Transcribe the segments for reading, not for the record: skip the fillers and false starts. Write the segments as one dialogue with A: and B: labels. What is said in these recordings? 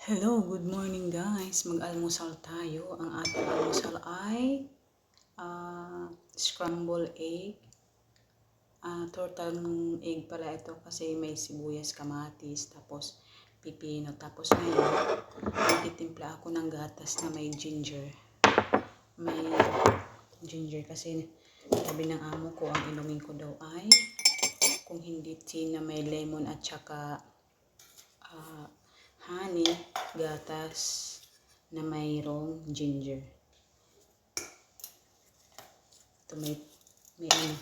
A: Hello, good morning guys. Mag-almusal tayo. Ang ating almusal ay scrambled egg. Tortang egg pala ito kasi may sibuyas, kamatis, tapos pipino. Tapos ngayon, nagtitimpla ako ng gatas na may ginger. May ginger kasi sabi ng amo ko, ang inumin ko daw ay kung hindi tea na may lemon at saka honey, gatas na mayroong ginger. Ito may ano.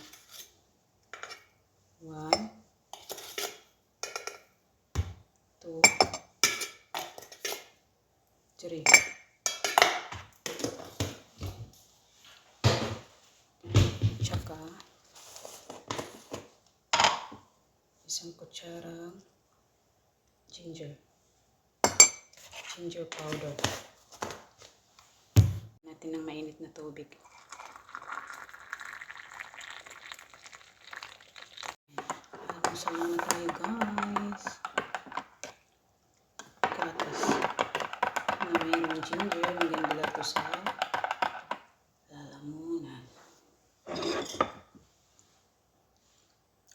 A: 1, 2, 3. Tsaka isang kutsarang ginger powder. Natin ng mainit na tubig. Almusal na tayo guys. Gatas na mayroong ginger. Maganda ito sa lalamunan.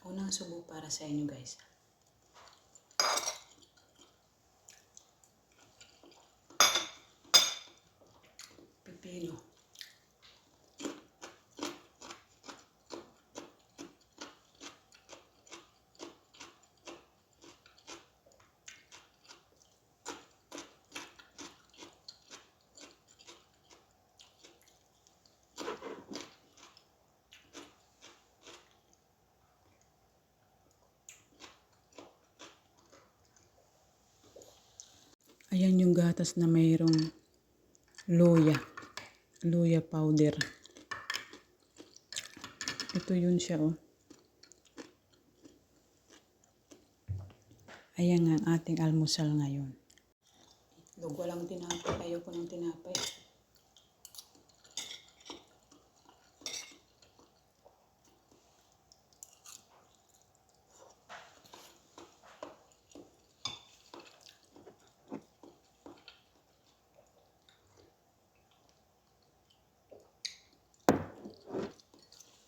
A: Unang subo para sa inyo guys. Pipino. Ayan yung gatas na mayroong luya powder. Ito yun siya oh. Ayan nga ang ating almusal ngayon. Itlog, walang tinapay. Ayoko ng tinapay.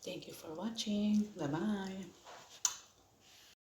A: Thank you for watching. Bye-bye.